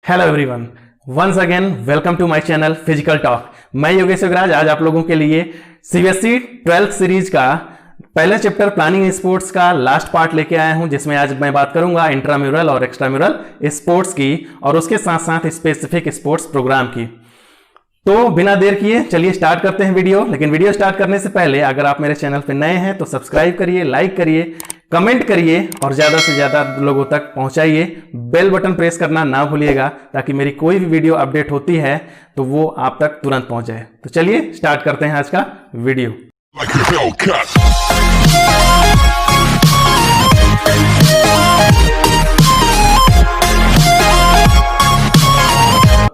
Hello everyone, once again welcome to my channel physical talk. मैं योगेश योगराज आज आप लोगों के लिए सीबीएसई 12th सीरीज का पहले चैप्टर प्लानिंग स्पोर्ट्स का लास्ट पार्ट लेके आया हूं, जिसमें आज मैं बात करूंगा इंट्राम्यूरल और एक्स्ट्राम्यूरल स्पोर्ट्स की और उसके साथ साथ स्पेसिफिक स्पोर्ट्स प्रोग्राम की। तो बिना देर किए चलिए स्टार्ट करते हैं वीडियो। लेकिन वीडियो स्टार्ट करने से पहले अगर आप मेरे चैनल पर नए हैं तो सब्सक्राइब करिए, लाइक करिए, कमेंट करिए और ज़्यादा से ज़्यादा लोगों तक पहुंचाइए। बेल बटन प्रेस करना ना भूलिएगा ताकि मेरी कोई भी वीडियो अपडेट होती है तो वो आप तक तुरंत पहुंच जाए। तो चलिए स्टार्ट करते हैं आज का वीडियो।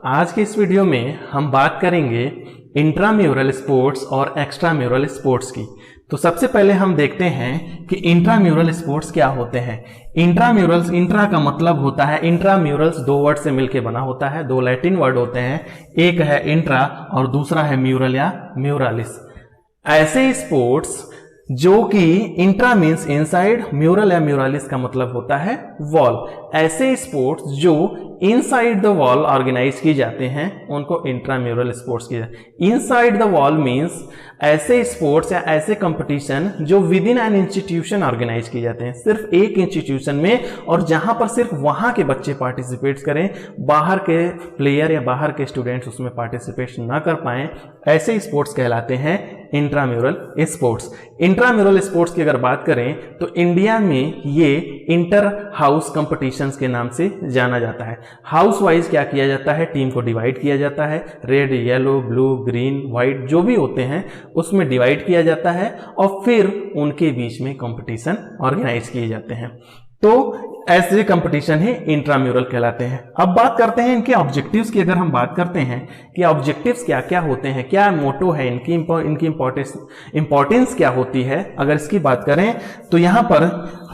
आज के इस वीडियो में हम बात करेंगे इंट्राम्यूरल स्पोर्ट्स और एक्स्ट्राम्यूरल स्पोर्ट्स की। तो सबसे पहले हम देखते हैं कि इंट्राम्यूरल स्पोर्ट्स क्या होते हैं। इंट्राम्यूरल्स, इंट्रा का मतलब होता है, इंट्राम्यूरल्स दो वर्ड से मिलकर बना होता है, दो लैटिन वर्ड होते हैं, एक है इंट्रा और दूसरा है म्यूरल या म्यूरालिस। ऐसे स्पोर्ट्स जो कि इंट्रा मीन्स इनसाइड, म्यूरल या म्यूरालिस का मतलब होता है वॉल। ऐसे स्पोर्ट्स जो इनसाइड द वॉल ऑर्गेनाइज की जाते हैं उनको इंट्राम्यूरल स्पोर्ट्स किया जाता है। इनसाइड द वॉल मीन्स ऐसे स्पोर्ट्स या ऐसे कंपटीशन जो within an institution organize किए जाते हैं, सिर्फ एक इंस्टीट्यूशन में, और जहां पर सिर्फ वहां के बच्चे पार्टिसिपेट करें, बाहर के प्लेयर या बाहर के स्टूडेंट्स उसमें पार्टिसिपेट ना कर पाएं, ऐसे स्पोर्ट्स कहलाते हैं इंट्राम्यूरल स्पोर्ट्स। इंट्राम्यूरल स्पोर्ट्स की अगर बात करें तो इंडिया में ये इंटर हाउस कंपटीशंस के नाम से जाना जाता है। हाउस वाइज क्या किया जाता है, टीम को डिवाइड किया जाता है, red, yellow, blue, green, white जो भी होते हैं उसमें डिवाइड किया जाता है और फिर उनके बीच में कंपटीशन ऑर्गेनाइज किए जाते हैं। तो ऐसे कंपटीशन ही इंट्राम्यूरल कहलाते हैं। अब बात करते हैं इनके ऑब्जेक्टिव्स की। अगर हम बात करते हैं कि ऑब्जेक्टिव्स क्या क्या होते हैं, क्या मोटो है इनकी इंपॉर्टेंस क्या होती है, अगर इसकी बात करें तो यहां पर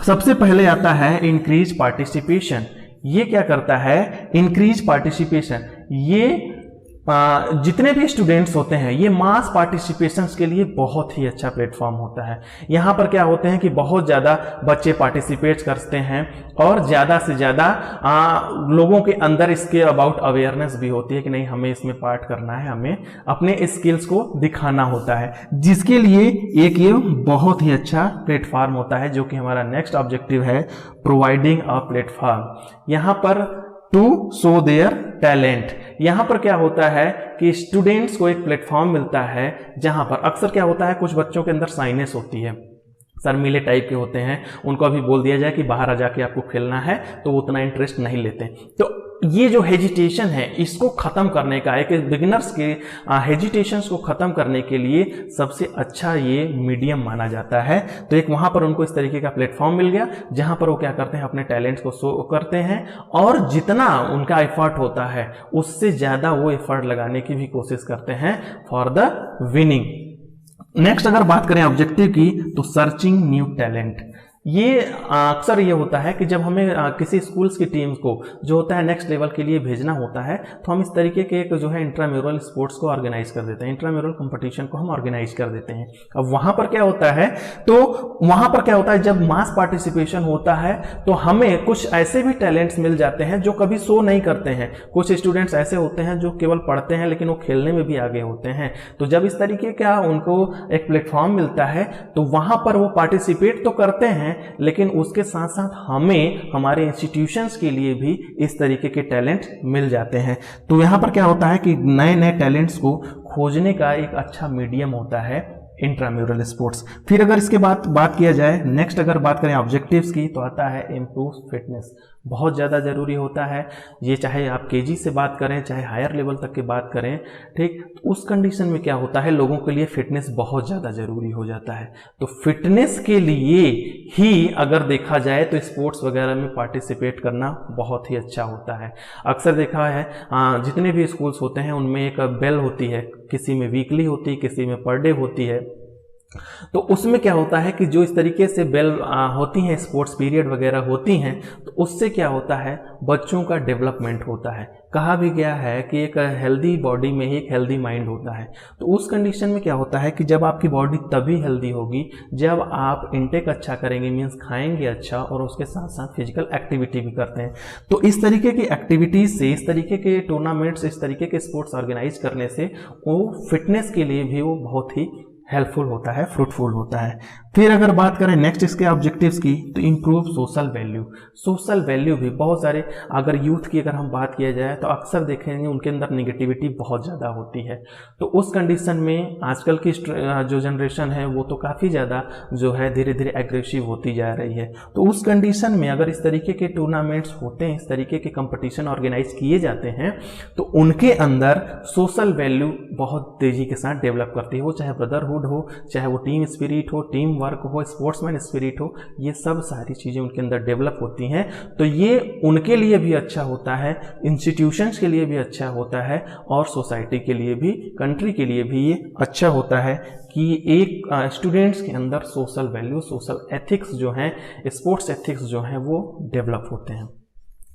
सबसे पहले आता है इंक्रीज पार्टिसिपेशन। ये क्या करता है, इंक्रीज पार्टिसिपेशन। ये जितने भी स्टूडेंट्स होते हैं ये मास पार्टिसिपेशंस के लिए बहुत ही अच्छा प्लेटफॉर्म होता है। यहाँ पर क्या होते हैं कि बहुत ज़्यादा बच्चे पार्टिसिपेट करते हैं और ज़्यादा से ज़्यादा लोगों के अंदर इसके अबाउट अवेयरनेस भी होती है कि नहीं हमें इसमें पार्ट करना है, हमें अपने स्किल्स को दिखाना होता है, जिसके लिए एक ये बहुत ही अच्छा प्लेटफॉर्म होता है, जो कि हमारा नेक्स्ट ऑब्जेक्टिव है, प्रोवाइडिंग अ प्लेटफॉर्म। यहाँ पर टू शो देयर टैलेंट। यहां पर क्या होता है कि स्टूडेंट्स को एक प्लेटफॉर्म मिलता है जहां पर अक्सर क्या होता है, कुछ बच्चों के अंदर साइनेस होती है, शर्मीले टाइप के होते हैं, उनको अभी बोल दिया जाए कि बाहर आ जाके आपको खेलना है तो वो उतना इंटरेस्ट नहीं लेते। तो ये जो हेजिटेशन है इसको खत्म करने का, एक बिगिनर्स के हेजिटेशंस को खत्म करने के लिए सबसे अच्छा ये मीडियम माना जाता है। तो एक वहां पर उनको इस तरीके का प्लेटफॉर्म मिल गया जहां पर वो क्या करते हैं, अपने टैलेंट्स को शो करते हैं और जितना उनका एफर्ट होता है उससे ज्यादा वो एफर्ट लगाने की भी कोशिश करते हैं फॉर द विनिंग। नेक्स्ट अगर बात करें ऑब्जेक्टिव की तो सर्चिंग न्यू टैलेंट। ये अक्सर ये होता है कि जब हमें किसी स्कूल्स की टीम को जो होता है नेक्स्ट लेवल के लिए भेजना होता है तो हम इस तरीके के एक जो है इंट्राम्यूरल स्पोर्ट्स को ऑर्गेनाइज कर देते हैं, इंट्राम्यूरल कंपटीशन को हम ऑर्गेनाइज कर देते हैं। अब वहां पर क्या होता है, तो वहां पर क्या होता है, जब मास पार्टिसिपेशन होता है तो हमें कुछ ऐसे भी टैलेंट्स मिल जाते हैं जो कभी शो नहीं करते हैं। कुछ स्टूडेंट्स ऐसे होते हैं जो केवल पढ़ते हैं लेकिन वो खेलने में भी आगे होते हैं। तो जब इस तरीके का उनको एक प्लेटफॉर्म मिलता है तो वहां पर वो पार्टिसिपेट तो करते हैं लेकिन उसके साथ साथ हमें हमारे इंस्टीट्यूशंस के लिए भी इस तरीके के टैलेंट मिल जाते हैं। तो यहाँ पर क्या होता है कि नए नए टैलेंट्स को खोजने का एक अच्छा मीडियम होता है इंट्राम्यूरल स्पोर्ट्स। फिर अगर इसके बाद बात किया जाए, नेक्स्ट अगर बात करें ऑब्जेक्टिव्स की तो आता है इम्प्रूव फिटनेस। बहुत ज़्यादा ज़रूरी होता है ये, चाहे आप केजी से बात करें चाहे हायर लेवल तक की बात करें, ठीक, तो उस कंडीशन में क्या होता है, लोगों के लिए फिटनेस बहुत ज़्यादा ज़रूरी हो जाता है। तो फिटनेस के लिए ही अगर देखा जाए तो स्पोर्ट्स वगैरह में पार्टिसिपेट करना बहुत ही अच्छा होता है। अक्सर देखा है जितने भी स्कूल्स होते हैं उनमें एक बेल होती है, किसी में वीकली होती है, किसी में पर डे होती है। तो उसमें क्या होता है कि जो इस तरीके से बेल होती हैं, स्पोर्ट्स पीरियड वगैरह होती हैं, तो उससे क्या होता है, बच्चों का डेवलपमेंट होता है। कहा भी गया है कि एक हेल्दी बॉडी में ही एक हेल्दी माइंड होता है। तो उस कंडीशन में क्या होता है कि जब आपकी बॉडी तभी हेल्दी होगी जब आप इनटेक अच्छा करेंगे, मीन्स खाएंगे अच्छा, और उसके साथ साथ फिजिकल एक्टिविटी भी करते हैं। तो इस तरीके की एक्टिविटीज से, इस तरीके के टूर्नामेंट्स, इस तरीके के स्पोर्ट्स ऑर्गेनाइज करने से वो फिटनेस के लिए भी वो बहुत ही हेल्पफुल होता है, फ्रूटफुल होता है। फिर अगर बात करें नेक्स्ट इसके ऑब्जेक्टिव्स की, तो improve social value. Social value भी बहुत सारे, अगर यूथ की अगर हम बात किया जाए तो अक्सर देखेंगे उनके अंदर निगेटिविटी बहुत ज़्यादा होती है। तो उस कंडीशन में आजकल की जो जनरेशन है वो तो काफ़ी ज़्यादा जो है धीरे धीरे एग्रेसिव होती जा रही है। तो उस कंडीशन में अगर इस तरीके के टूर्नामेंट्स होते हैं, इस तरीके के कंपटीशन ऑर्गेनाइज किए जाते हैं, तो उनके अंदर सोशल वैल्यू बहुत तेज़ी के साथ डेवलप करती है। वो चाहे ब्रदरहुड हो, चाहे वो टीम स्पिरिट हो, टीम वर्क हो, स्पोर्ट्समैन स्पिरिट हो, ये सब सारी चीज़ें उनके अंदर डेवलप होती हैं। तो ये उनके लिए भी अच्छा होता है, इंस्टीट्यूशंस के लिए भी अच्छा होता है, और सोसाइटी के लिए भी, कंट्री के लिए भी ये अच्छा होता है कि एक स्टूडेंट्स के अंदर सोशल वैल्यू, सोशल एथिक्स जो हैं, स्पोर्ट्स एथिक्स जो हैं, वो डेवलप होते हैं।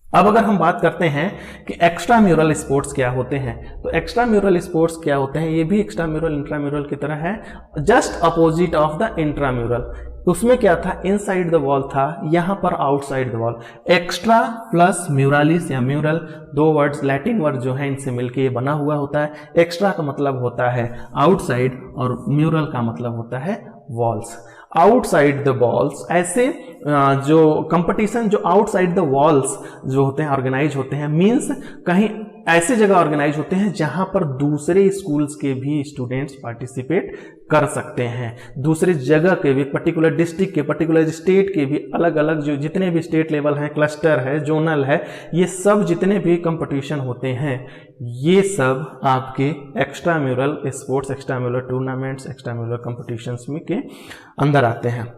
अब अगर हम बात करते हैं कि एक्स्ट्रा म्यूरल स्पोर्ट्स क्या होते हैं, तो एक्स्ट्रा म्यूरल स्पोर्ट्स क्या होते हैं, ये भी एक्स्ट्रा म्यूरल इंट्राम्यूरल की तरह है, just opposite of the intramural. उसमें क्या था, इनसाइड द वॉल था, यहां पर outside the wall. Extra plus muralis या म्यूरल, दो वर्ड्स लैटिन वर्ड जो है इनसे मिलके ये बना हुआ होता है। एक्स्ट्रा का मतलब होता है आउटसाइड और म्यूरल का मतलब होता है वॉल्स। आउटसाइड द वॉल्स, ऐसे जो कंपटीशन जो आउटसाइड द वॉल्स जो होते हैं ऑर्गेनाइज होते हैं, मींस कहीं ऐसे जगह ऑर्गेनाइज होते हैं जहां पर दूसरे स्कूल्स के भी स्टूडेंट्स पार्टिसिपेट कर सकते हैं, दूसरे जगह के भी, पर्टिकुलर डिस्ट्रिक्ट के, पर्टिकुलर स्टेट के भी, अलग अलग जो जितने भी स्टेट लेवल हैं, क्लस्टर है, जोनल है, ये सब जितने भी कंपटीशन होते हैं, ये सब आपके extra mural sports, extra mural tournaments, extra mural competitions में के अंदर आते हैं।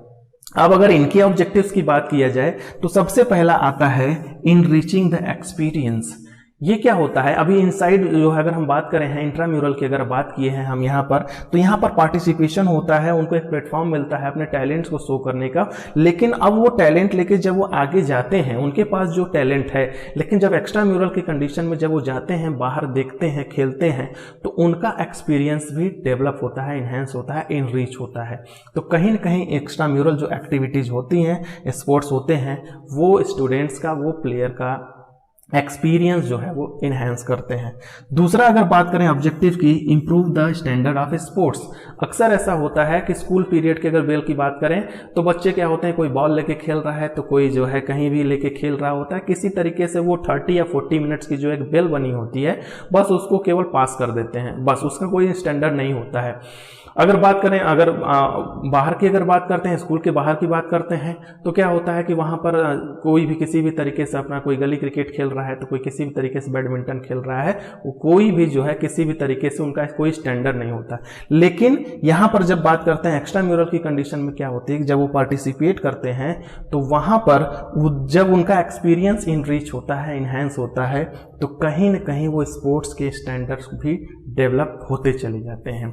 अब अगर इनके ऑब्जेक्टिव्स की बात किया जाए तो सबसे पहला आता है इनरिचिंग द एक्सपीरियंस। ये क्या होता है, अभी इनसाइड जो है अगर हम बात करें हैं इंट्राम्यूरल की अगर बात किए हैं हम यहाँ पर, तो यहाँ पर पार्टिसिपेशन होता है, उनको एक प्लेटफॉर्म मिलता है अपने टैलेंट्स को शो करने का। लेकिन अब वो टैलेंट लेके जब वो आगे जाते हैं, उनके पास जो टैलेंट है, लेकिन जब एक्स्ट्रा म्यूरल की कंडीशन में जब वो जाते हैं, बाहर देखते हैं, खेलते हैं, तो उनका एक्सपीरियंस भी डेवलप होता है, इन्हेंस होता है, इनरीच होता है। तो कहीं ना कहीं एक्स्ट्रा म्यूरल जो एक्टिविटीज होती हैं, स्पोर्ट्स होते हैं, वो स्टूडेंट्स का, वो प्लेयर का एक्सपीरियंस जो है वो इनहेंस करते हैं। दूसरा अगर बात करें ऑब्जेक्टिव की, improve the standard of sports. अक्सर ऐसा होता है कि स्कूल पीरियड के अगर बेल की बात करें तो बच्चे क्या होते हैं, कोई बॉल लेके खेल रहा है तो कोई जो है कहीं भी लेके खेल रहा होता है, किसी तरीके से वो 30 या 40 मिनट्स की जो एक बेल बनी होती है, बस उसको केवल पास कर देते हैं, बस उसका कोई स्टैंडर्ड नहीं होता है। अगर बात करें, अगर बाहर की अगर बात करते हैं, स्कूल के बाहर की बात करते हैं, तो क्या होता है कि वहाँ पर कोई भी किसी भी तरीके से अपना कोई गली क्रिकेट खेल रहा है, तो कोई किसी भी तरीके से बैडमिंटन खेल रहा है, वो कोई भी जो है किसी भी तरीके से उनका कोई स्टैंडर्ड नहीं होता। लेकिन यहाँ पर जब बात करते हैं एक्स्ट्रा म्यूरल की कंडीशन में क्या होती है कि जब वो पार्टिसिपेट करते हैं तो वहाँ पर जब उनका एक्सपीरियंस इनरीच होता है, इनहेंस होता है, तो कहीं ना कहीं वो स्पोर्ट्स के स्टैंडर्ड्स भी डेवलप होते चले जाते हैं।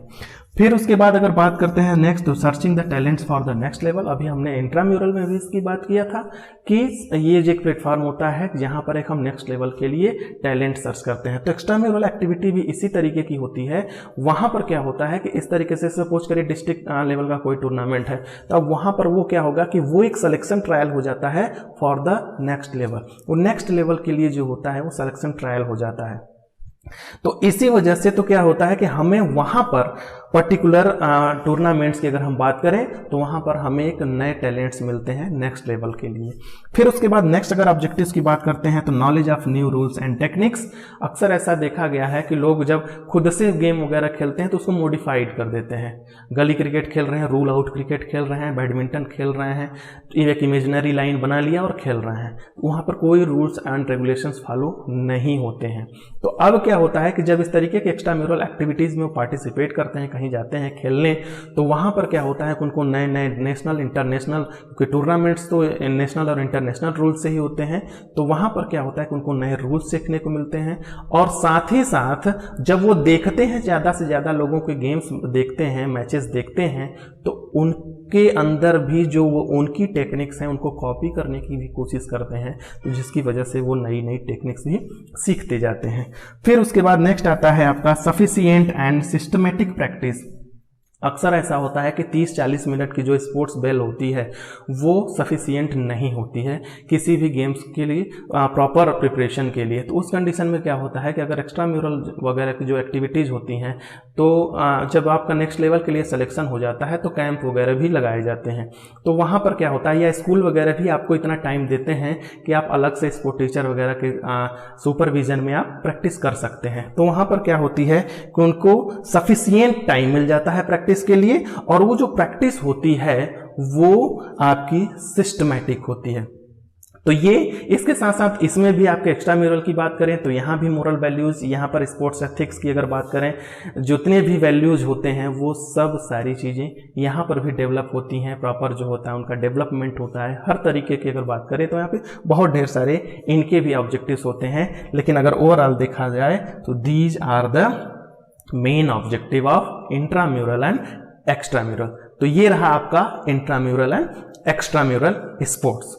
फिर उसके बाद अगर बात करते हैं नेक्स्ट, तो searching the talents for the next level. अभी हमने इंट्राम्यूरल में भी इसकी बात किया था कि ये जो एक प्लेटफॉर्म होता है जहां पर एक हम नेक्स्ट लेवल के लिए टैलेंट सर्च करते हैं। तो एक्स्ट्राम्यूरल एक्टिविटी भी इसी तरीके की होती है। वहां पर क्या होता है कि इस तरीके से सपोज करिए डिस्ट्रिक्ट लेवल का कोई टूर्नामेंट है, तो अब वहां पर वो क्या होगा कि वो एक सिलेक्शन ट्रायल हो जाता है फॉर द नेक्स्ट लेवल। वो नेक्स्ट लेवल के लिए जो होता है वो सिलेक्शन ट्रायल हो जाता है। तो इसी वजह से तो क्या होता है कि हमें वहां पर पर्टिकुलर टूर्नामेंट्स की अगर हम बात करें तो वहां पर हमें एक नए टैलेंट्स मिलते हैं नेक्स्ट लेवल के लिए। फिर उसके बाद नेक्स्ट अगर ऑब्जेक्टिव्स की बात करते हैं तो knowledge of new rules and techniques. अक्सर ऐसा देखा गया है कि लोग जब खुद से गेम वगैरह खेलते हैं तो उसको मॉडिफाइड कर देते हैं। गली क्रिकेट खेल रहे हैं, रूल आउट क्रिकेट खेल रहे हैं, बैडमिंटन खेल रहे हैं, एक इमेजिनरी लाइन बना लिया और खेल रहे हैं, वहां पर कोई रूल्स एंड रेगुलेशंस फॉलो नहीं होते हैं। तो अब क्या होता है कि जब इस तरीके के एक्स्ट्रा म्यूरल एक्टिविटीज़ में वो पार्टिसिपेट करते हैं, कहीं जाते हैं खेलने, तो वहाँ पर क्या होता है कि उनको नए नए नेशनल इंटरनेशनल, क्योंकि टूर्नामेंट्स तो नेशनल और इंटरनेशनल रूल से ही होते हैं, तो वहाँ पर क्या होता है कि उनको नए रूल्स सीखने को मिलते हैं। और साथ ही साथ जब वो देखते हैं, ज़्यादा से ज़्यादा लोगों के गेम्स देखते हैं, मैचेस देखते हैं, तो उनके अंदर भी जो वो उनकी टेक्निक्स हैं उनको कॉपी करने की भी कोशिश करते हैं, तो जिसकी वजह से वो नई नई टेक्निक्स भी सीखते जाते हैं। फिर उसके बाद नेक्स्ट आता है आपका सफिशिएंट एंड सिस्टमेटिक प्रैक्टिस। अक्सर ऐसा होता है कि 30-40 मिनट की जो स्पोर्ट्स बेल होती है वो सफिशिएंट नहीं होती है किसी भी गेम्स के लिए, प्रॉपर प्रिपरेशन के लिए। तो उस कंडीशन में क्या होता है कि अगर एक्स्ट्रा म्यूरल वगैरह की जो एक्टिविटीज़ होती हैं, तो जब आपका नेक्स्ट लेवल के लिए सिलेक्शन हो जाता है तो कैंप वगैरह भी लगाए जाते हैं। तो वहाँ पर क्या होता है, या स्कूल वगैरह भी आपको इतना टाइम देते हैं कि आप अलग से स्पोर्ट टीचर वगैरह के सुपरविजन में आप प्रैक्टिस कर सकते हैं। तो वहाँ पर क्या होती है कि उनको सफिशिएंट टाइम मिल जाता है प्रैक्टिस के लिए, और वो जो प्रैक्टिस होती है वो आपकी सिस्टमैटिक होती है। तो ये इसके साथ साथ इसमें भी आपके एक्स्ट्रा म्यूरल की बात करें तो यहाँ भी मोरल वैल्यूज़, यहाँ पर स्पोर्ट्स एथिक्स की अगर बात करें, जितने भी वैल्यूज़ होते हैं वो सब सारी चीज़ें यहाँ पर भी डेवलप होती हैं। प्रॉपर जो होता है उनका डेवलपमेंट होता है हर तरीके की। अगर बात करें तो यहाँ पे बहुत ढेर सारे इनके भी ऑब्जेक्टिव्स होते हैं, लेकिन अगर ओवरऑल देखा जाए तो these are the main objective of intramural and extramural. तो ये रहा आपका इंट्राम्यूरल एंड एक्स्ट्राम्यूरल स्पोर्ट्स।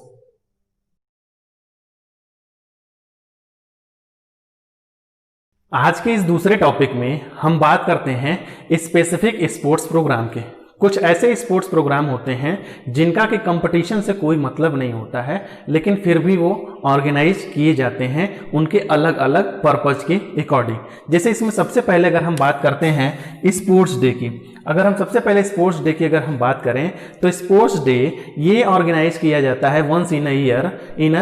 आज के इस दूसरे टॉपिक में हम बात करते हैं स्पेसिफिक स्पोर्ट्स प्रोग्राम के। कुछ ऐसे स्पोर्ट्स प्रोग्राम होते हैं जिनका कि कंपटीशन से कोई मतलब नहीं होता है, लेकिन फिर भी वो ऑर्गेनाइज किए जाते हैं उनके अलग अलग पर्पज के अकॉर्डिंग। जैसे इसमें सबसे पहले अगर हम बात करते हैं स्पोर्ट्स डे की, अगर हम सबसे पहले स्पोर्ट्स डे की अगर हम बात करें तो स्पोर्ट्स डे ये ऑर्गेनाइज किया जाता है once in a year in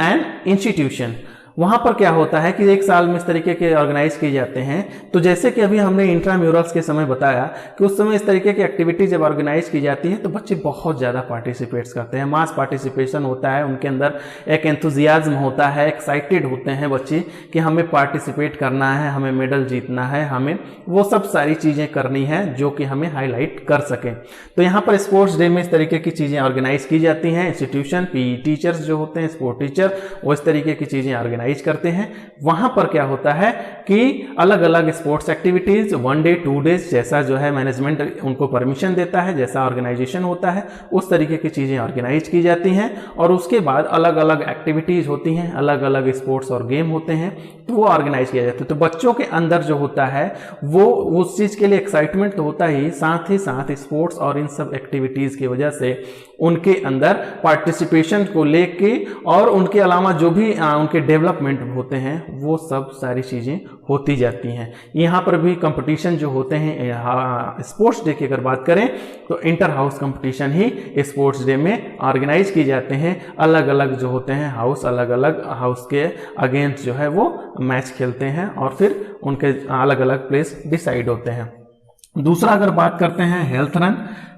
an institution. वहाँ पर क्या होता है कि एक साल में इस तरीके के ऑर्गेनाइज किए जाते हैं। तो जैसे कि अभी हमने इंट्राम्यूरल्स के समय बताया कि उस समय इस तरीके की एक्टिविटी जब ऑर्गेनाइज की जाती है तो बच्चे बहुत ज़्यादा पार्टिसिपेट्स करते हैं, मास पार्टिसिपेशन होता है, उनके अंदर एक एंथुजियाज्म होता है, एक्साइटेड होते हैं बच्चे कि हमें पार्टिसिपेट करना है, हमें मेडल जीतना है, हमें वो सब सारी चीज़ें करनी है जो कि हमें हाईलाइट कर सकें। तो यहाँ पर स्पोर्ट्स डे में इस तरीके की चीज़ें ऑर्गेनाइज की जाती हैं। इंस्टीट्यूशन, पीई टीचर्स जो होते हैं, स्पोर्ट टीचर, वो इस तरीके की चीज़ें ऑर्गेनाइज करते हैं। वहां पर क्या होता है कि अलग अलग स्पोर्ट्स एक्टिविटीज 1 डे 2 डेज जैसा जो है मैनेजमेंट उनको परमिशन देता है, जैसा ऑर्गेनाइजेशन होता है उस तरीके की चीजें ऑर्गेनाइज की जाती हैं। और उसके बाद अलग अलग एक्टिविटीज होती हैं, अलग अलग स्पोर्ट्स और गेम होते हैं, तो वो ऑर्गेनाइज किया जाता है। तो बच्चों के अंदर जो होता है वो उस चीज के लिए एक्साइटमेंट तो होता ही साथ स्पोर्ट्स और इन सब एक्टिविटीज की वजह से उनके अंदर पार्टिसिपेशन को लेके और उनके अलावा जो भी उनके डेवलपमेंट होते हैं वो सब सारी चीज़ें होती जाती हैं। यहाँ पर भी कंपटीशन जो होते हैं स्पोर्ट्स डे की अगर बात करें तो इंटर हाउस कंपटीशन ही स्पोर्ट्स डे में ऑर्गेनाइज किए जाते हैं। अलग अलग जो होते हैं हाउस, अलग अलग हाउस के अगेंस्ट जो है वो मैच खेलते हैं और फिर उनके अलग अलग प्लेस डिसाइड होते हैं। दूसरा अगर बात करते हैं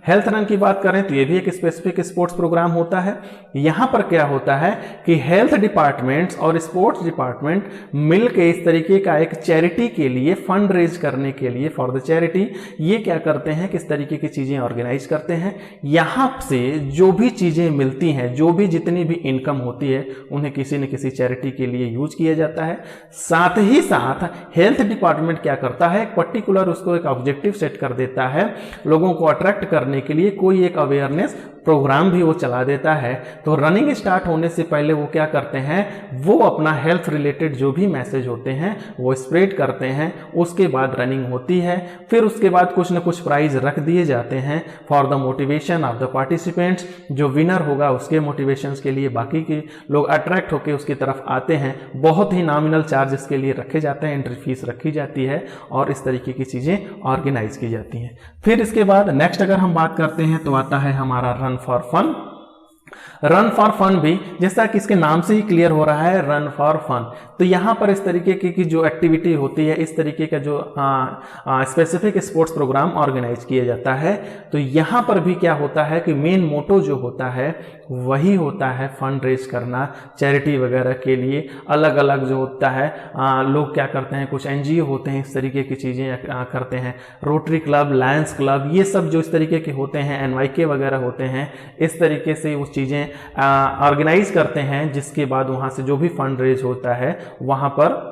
हेल्थ रन की बात करें तो ये भी एक स्पेसिफिक स्पोर्ट्स प्रोग्राम होता है। यहाँ पर क्या होता है कि हेल्थ डिपार्टमेंट्स और स्पोर्ट्स डिपार्टमेंट मिलकर इस तरीके का एक चैरिटी के लिए फंड रेज करने के लिए फॉर द चैरिटी ये क्या करते हैं कि इस तरीके की चीज़ें ऑर्गेनाइज करते हैं। यहाँ से जो भी चीज़ें मिलती हैं, जो भी जितनी भी इनकम होती है, उन्हें किसी न किसी चैरिटी के लिए यूज किया जाता है। साथ ही साथ हेल्थ डिपार्टमेंट क्या करता है, एक पर्टिकुलर उसको एक ऑब्जेक्टिव सेट कर देता है, लोगों को अट्रैक्ट करने के लिए कोई एक अवेयरनेस प्रोग्राम भी वो चला देता है। तो रनिंग स्टार्ट होने से पहले वो क्या करते हैं, वो अपना हेल्थ रिलेटेड जो भी मैसेज होते हैं वो स्प्रेड करते हैं। उसके बाद रनिंग होती है, फिर उसके बाद कुछ न कुछ प्राइज रख दिए जाते हैं for the motivation of the participants. जो विनर होगा उसके मोटिवेशंस के लिए बाकी के लोग अट्रैक्ट होकर उसकी तरफ आते हैं। बहुत ही नॉमिनल चार्जेस के लिए रखे जाते हैं, एंट्री फीस रखी जाती है और इस तरीके की चीज़ें ऑर्गेनाइज की जाती हैं। फिर इसके बाद नेक्स्ट अगर हम बात करते हैं तो आता है हमारा run for fun. Run for fun भी जैसा कि इसके नाम से ही क्लियर हो रहा है, रन फॉर फन। तो यहाँ पर इस तरीके की जो एक्टिविटी होती है, इस तरीके का जो स्पेसिफिक स्पोर्ट्स प्रोग्राम ऑर्गेनाइज किया जाता है। तो यहाँ पर भी क्या होता है कि मेन मोटो जो होता है वही होता है फंड रेज करना चैरिटी वगैरह के लिए। अलग अलग जो होता है लोग क्या करते हैं, कुछ एनजीओ होते हैं इस तरीके की चीज़ें करते हैं, रोटरी क्लब, लायंस क्लब, ये सब जो इस तरीके के होते हैं, एनवाईके वगैरह होते हैं, इस तरीके से वो चीज़ें ऑर्गेनाइज करते हैं, जिसके बाद वहाँ से जो भी फंड रेज होता है वहाँ पर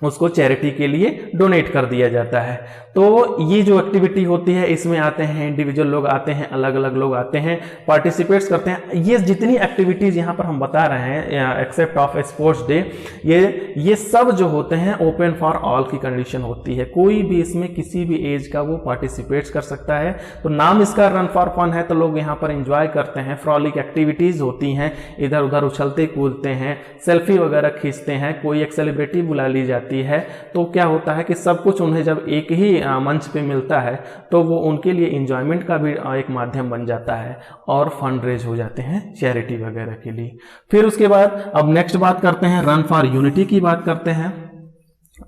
उसको चैरिटी के लिए डोनेट कर दिया जाता है। तो ये जो एक्टिविटी होती है इसमें आते हैं इंडिविजुअल लोग आते हैं, अलग अलग लोग आते हैं, पार्टिसिपेट्स करते हैं। ये जितनी एक्टिविटीज़ यहाँ पर हम बता रहे हैं एक्सेप्ट ऑफ स्पोर्ट्स डे, ये सब जो होते हैं ओपन फॉर ऑल की कंडीशन होती है। कोई भी इसमें किसी भी एज का वो पार्टिसिपेट्स कर सकता है। तो नाम इसका रन फॉर फन है, तो लोग यहाँ पर एंजॉय करते हैं, फ्रॉलिक एक्टिविटीज़ होती हैं, इधर उधर उछलते कूदते हैं, सेल्फी वगैरह खींचते हैं, कोई एक सेलिब्रिटी बुला ली जाती है। तो क्या होता है कि सब कुछ उन्हें जब एक ही मंच पे मिलता है तो वो उनके लिए एंजॉयमेंट का भी एक माध्यम बन जाता है और फंड रेज हो जाते हैं चैरिटी वगैरह के लिए। फिर उसके बाद अब नेक्स्ट बात करते हैं रन फॉर यूनिटी की बात करते हैं।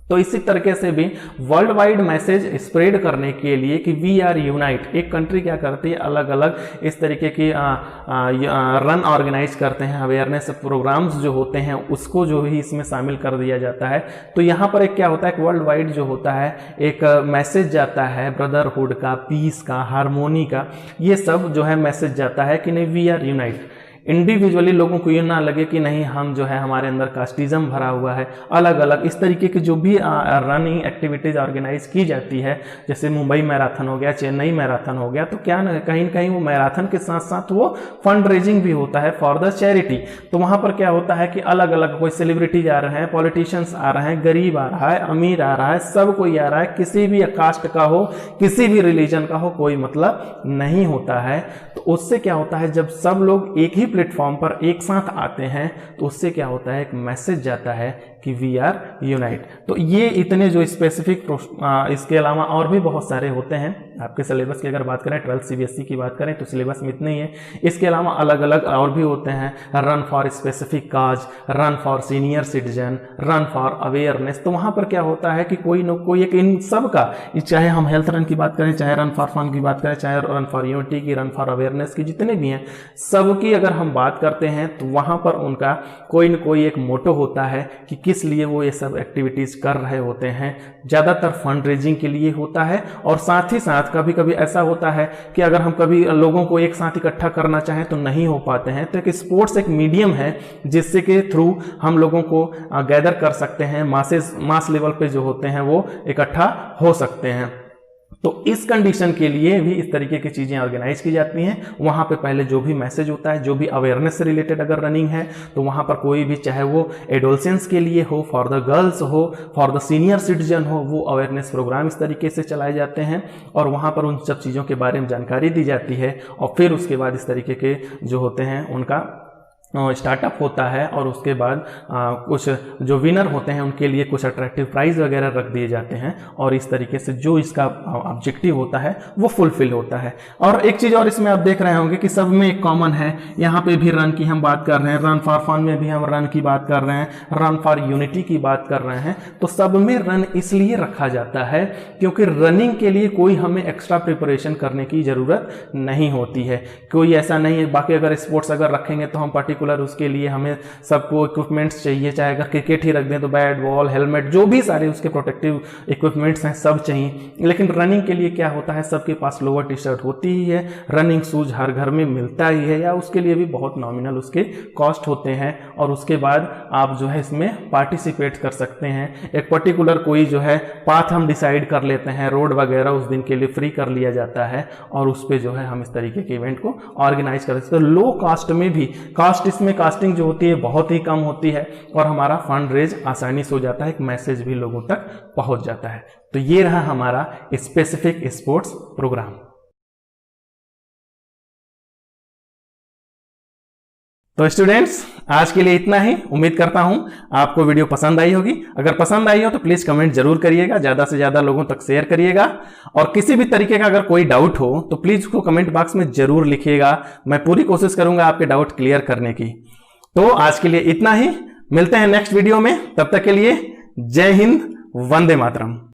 तो इसी तरीके से भी वर्ल्ड वाइड मैसेज स्प्रेड करने के लिए कि वी आर यूनाइट, एक कंट्री क्या करती है अलग अलग इस तरीके की रन ऑर्गेनाइज करते हैं, अवेयरनेस प्रोग्राम्स जो होते हैं उसको जो ही इसमें शामिल कर दिया जाता है। तो यहाँ पर एक क्या होता है, वर्ल्ड वाइड जो होता है एक मैसेज जाता है ब्रदरहुड का, पीस का, हारमोनी का, ये सब जो है मैसेज जाता है कि नहीं वी आर यूनाइट। इंडिविजुअली लोगों को ये ना लगे कि नहीं हम जो है हमारे अंदर कास्टिज्म भरा हुआ है, अलग अलग इस तरीके की जो भी रनिंग एक्टिविटीज ऑर्गेनाइज की जाती है, जैसे मुंबई मैराथन हो गया, चेन्नई मैराथन हो गया, तो क्या ना कहीं ना कहीं वो मैराथन के साथ साथ वो फंड रेजिंग भी होता है फॉर द चैरिटी। तो वहाँ पर क्या होता है कि अलग अलग कोई सेलिब्रिटीज आ रहे हैं, पॉलिटिशियंस आ रहे हैं, गरीब आ रहा है, अमीर आ रहा है, सब कोई आ रहा है, किसी भी कास्ट का हो, किसी भी रिलीजन का हो, कोई मतलब नहीं होता है। तो उससे क्या होता है जब सब लोग एक ही प्लेटफॉर्म पर एक साथ आते हैं तो उससे क्या होता है एक मैसेज जाता है कि वी आर यूनाइट। तो ये इतने जो स्पेसिफिक, इसके अलावा और भी बहुत सारे होते हैं। आपके सिलेबस की अगर बात करें 12th CBSE की बात करें तो सिलेबस में इतने ही है। इसके अलावा अलग अलग और भी होते हैं, run for specific cause, run for senior citizen, run for awareness. तो वहाँ पर क्या होता है कि कोई न कोई एक इन सब का, चाहे हम हेल्थ रन की बात करें, चाहे रन फॉर फन की बात करें, चाहे रन फॉर यूनिटी की, रन फॉर अवेयरनेस की, जितने भी हैं सबकी अगर हम बात करते हैं तो वहाँ पर उनका कोई न कोई एक मोटो होता है कि किस लिए वो ये सब एक्टिविटीज कर रहे होते हैं। ज़्यादातर फंड रेजिंग के लिए होता है और साथ ही साथ कभी कभी ऐसा होता है कि अगर हम कभी लोगों को एक साथ इकट्ठा करना चाहें तो नहीं हो पाते हैं। तो एक स्पोर्ट्स एक मीडियम है जिससे के थ्रू हम लोगों को गैदर कर सकते हैं, मास लेवल पे जो होते हैं वो इकट्ठा हो सकते हैं। तो इस कंडीशन के लिए भी इस तरीके की चीज़ें ऑर्गेनाइज की जाती हैं। वहाँ पे पहले जो भी मैसेज होता है, जो भी अवेयरनेस से रिलेटेड अगर रनिंग है तो वहाँ पर कोई भी, चाहे वो एडोलसेंस के लिए हो, फॉर द गर्ल्स हो, फॉर द सीनियर सिटीजन हो, वो अवेयरनेस प्रोग्राम इस तरीके से चलाए जाते हैं और वहाँ पर उन सब चीज़ों के बारे में जानकारी दी जाती है। और फिर उसके बाद इस तरीके के जो होते हैं उनका स्टार्टअप होता है और उसके बाद कुछ जो विनर होते हैं उनके लिए कुछ अट्रैक्टिव प्राइज वगैरह रख दिए जाते हैं और इस तरीके से जो इसका ऑब्जेक्टिव होता है वो फुलफिल होता है। और एक चीज़ और इसमें आप देख रहे होंगे कि सब में एक कॉमन है, यहाँ पे भी रन की हम बात कर रहे हैं, रन फॉर फन में भी हम रन की बात कर रहे हैं, रन फॉर यूनिटी की बात कर रहे हैं। तो सब में रन इसलिए रखा जाता है क्योंकि रनिंग के लिए कोई हमें एक्स्ट्रा प्रिपरेशन करने की ज़रूरत नहीं होती है। कोई ऐसा नहीं है, बाकी अगर स्पोर्ट्स अगर रखेंगे तो हम उसके लिए हमें सबको इक्विपमेंट्स चाहिए, चाहे अगर क्रिकेट ही रख दें तो बैट बॉल हेलमेट जो भी सारे उसके प्रोटेक्टिव इक्विपमेंट्स हैं सब चाहिए। लेकिन रनिंग के लिए क्या होता है, सबके पास लोअर टी शर्ट होती ही है, रनिंग शूज हर घर में मिलता ही है या उसके लिए भी बहुत नॉमिनल उसके कॉस्ट होते हैं। और उसके बाद आप जो है इसमें पार्टिसिपेट कर सकते हैं। एक पर्टिकुलर कोई जो है पाथ हम डिसाइड कर लेते हैं, रोड वगैरह उस दिन के लिए फ्री कर लिया जाता है और उस पर जो है हम इस तरीके के इवेंट को ऑर्गेनाइज कर सकते हैं। तो लो कॉस्ट में भी, कॉस्ट इसमें कास्टिंग जो होती है बहुत ही कम होती है और हमारा फंड रेज आसानी से हो जाता है, एक मैसेज भी लोगों तक पहुंच जाता है। तो ये रहा हमारा स्पेसिफिक स्पोर्ट्स प्रोग्राम। तो स्टूडेंट्स आज के लिए इतना ही। उम्मीद करता हूं आपको वीडियो पसंद आई होगी। अगर पसंद आई हो तो प्लीज कमेंट जरूर करिएगा, ज्यादा से ज्यादा लोगों तक शेयर करिएगा और किसी भी तरीके का अगर कोई डाउट हो तो प्लीज उसको कमेंट बॉक्स में जरूर लिखिएगा। मैं पूरी कोशिश करूंगा आपके डाउट क्लियर करने की। तो आज के लिए इतना ही, मिलते हैं नेक्स्ट वीडियो में। तब तक के लिए जय हिंद, वंदे मातरम।